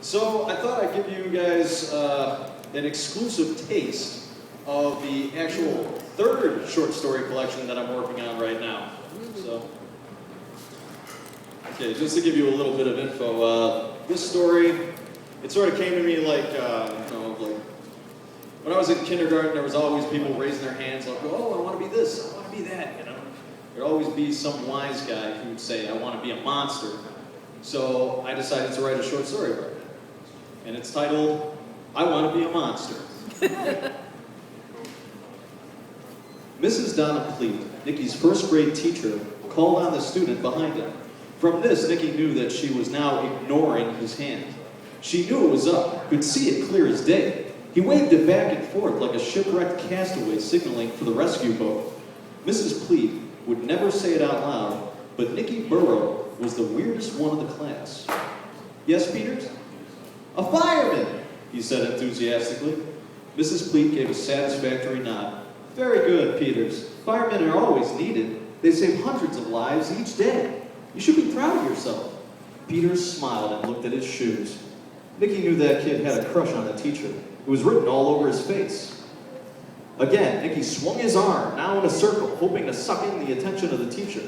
So I thought I'd give you guys an exclusive taste of the actual third short story collection that I'm working on right now. So, okay, just to give you a little bit of info, this story, it sort of came to me like, like when I was in kindergarten, there was always people raising their hands like, oh, I want to be this, I want to be that, you know. There'd always be some wise guy who would say, I want to be a monster. So I decided to write a short story about it. And it's titled, I Want to Be a Monster. Mrs. Donna Pleat, Nikki's first grade teacher, called on the student behind him. From this, Nikki knew that she was now ignoring his hand. She knew it was up, could see it clear as day. He waved it back and forth like a shipwrecked castaway signaling for the rescue boat. Mrs. Pleat would never say it out loud, but Nikki Burrow was the weirdest one of the class. Yes, Peters? A fireman, he said enthusiastically. Mrs. Pleat gave a satisfactory nod. Very good, Peters. Firemen are always needed. They save hundreds of lives each day. You should be proud of yourself. Peters smiled and looked at his shoes. Nikki knew that kid had a crush on the teacher. It was written all over his face. Again, Nikki swung his arm, now in a circle, hoping to suck in the attention of the teacher.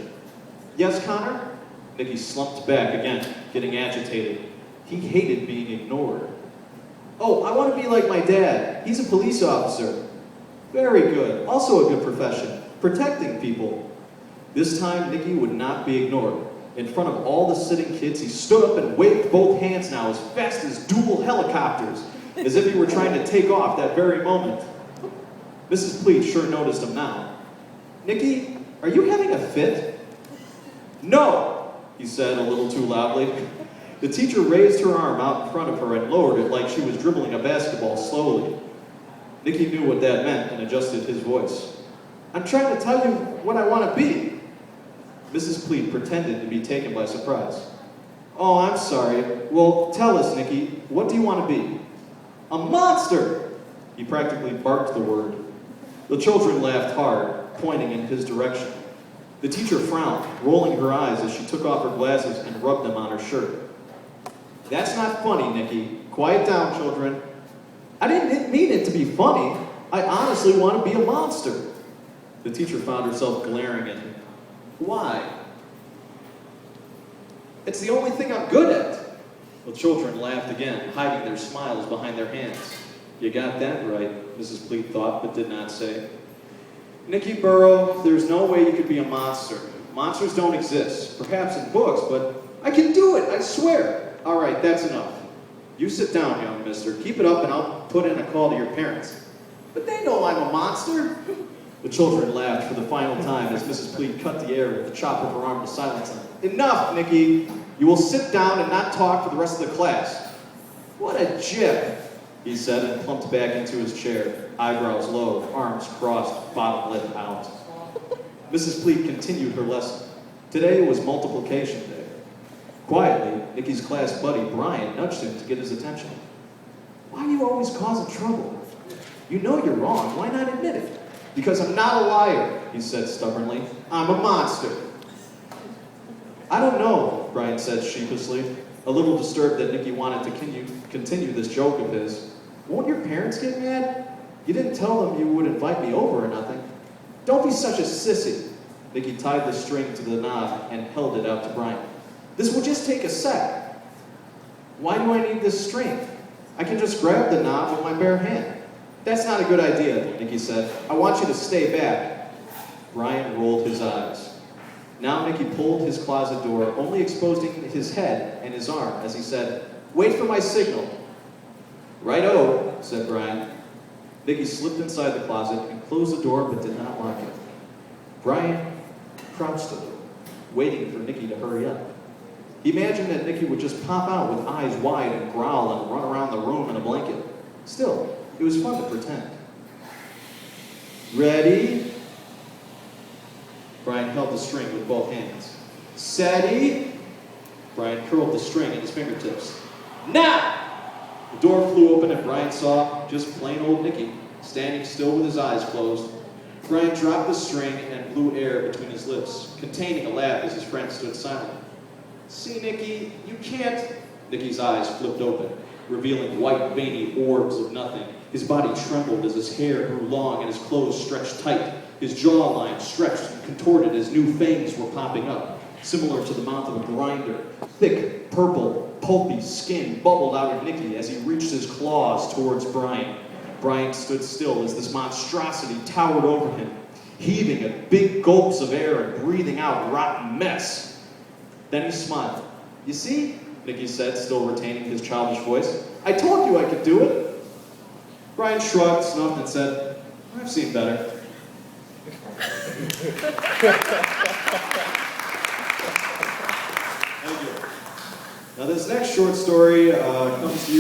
Yes, Connor? Nikki slumped back again, getting agitated. He hated being ignored. Oh, I want to be like my dad. He's a police officer. Very good. Also a good profession. Protecting people. This time, Nikki would not be ignored. In front of all the sitting kids, he stood up and waved both hands now as fast as dual helicopters, as if he were trying to take off that very moment. Mrs. Pleat sure noticed him now. Nikki, are you having a fit? No, he said a little too loudly. The teacher raised her arm out in front of her and lowered it like she was dribbling a basketball slowly. Nikki knew what that meant and adjusted his voice. I'm trying to tell you what I want to be. Mrs. Pleat pretended to be taken by surprise. Oh, I'm sorry. Well, tell us, Nikki, what do you want to be? A monster! He practically barked the word. The children laughed hard, pointing in his direction. The teacher frowned, rolling her eyes as she took off her glasses and rubbed them on her shirt. That's not funny, Nikki. Quiet down, children. I didn't mean it to be funny. I honestly want to be a monster. The teacher found herself glaring at him. Why? It's the only thing I'm good at. The children laughed again, hiding their smiles behind their hands. You got that right, Mrs. Pleat thought, but did not say. Nikki Burrow, there's no way you could be a monster. Monsters don't exist, perhaps in books, but I can do it, I swear. All right, that's enough. You sit down, young mister. Keep it up and I'll put in a call to your parents. But they know I'm a monster. The children laughed for the final time as Mrs. Pleat cut the air with the chop of her arm to silence them. Enough, Nikki. You will sit down and not talk for the rest of the class. What a jip, he said and plumped back into his chair, eyebrows low, arms crossed, bottom lip out. Mrs. Pleat continued her lesson. Today was multiplication day. Quietly, Nikki's class buddy, Brian, nudged him to get his attention. Why are you always causing trouble? You know you're wrong. Why not admit it? Because I'm not a liar, he said stubbornly. I'm a monster. I don't know, Brian said sheepishly, a little disturbed that Nikki wanted to continue this joke of his. Won't your parents get mad? You didn't tell them you would invite me over or nothing. Don't be such a sissy. Nikki tied the string to the knob and held it out to Brian. This will just take a sec. Why do I need this string? I can just grab the knob with my bare hand. That's not a good idea, Nikki said. I want you to stay back. Brian rolled his eyes. Now Nikki pulled his closet door, only exposing his head and his arm as he said, wait for my signal. Right-o, said Brian. Nikki slipped inside the closet and closed the door but did not lock it. Brian crouched a little, waiting for Nikki to hurry up. He imagined that Nikki would just pop out with eyes wide and growl and run around the room in a blanket. Still, it was fun to pretend. Ready? Brian held the string with both hands. Steady? Brian curled the string in his fingertips. Now! The door flew open and Brian saw just plain old Nikki, standing still with his eyes closed. Brian dropped the string and blew air between his lips, containing a laugh as his friend stood silent. See, Nikki, you can't... Nickie's eyes flipped open, revealing white, veiny orbs of nothing. His body trembled as his hair grew long and his clothes stretched tight. His jawline stretched and contorted as new fangs were popping up, similar to the mouth of a grinder. Thick, purple, pulpy skin bubbled out of Nicky as he reached his claws towards Brian. Brian stood still as this monstrosity towered over him, heaving at big gulps of air and breathing out rotten mess. Then he smiled. "You see," Nicky said, still retaining his childish voice, "I told you I could do it." Brian shrugged, snuffed, and said, "I've seen better." Thank you. Now this next short story comes to you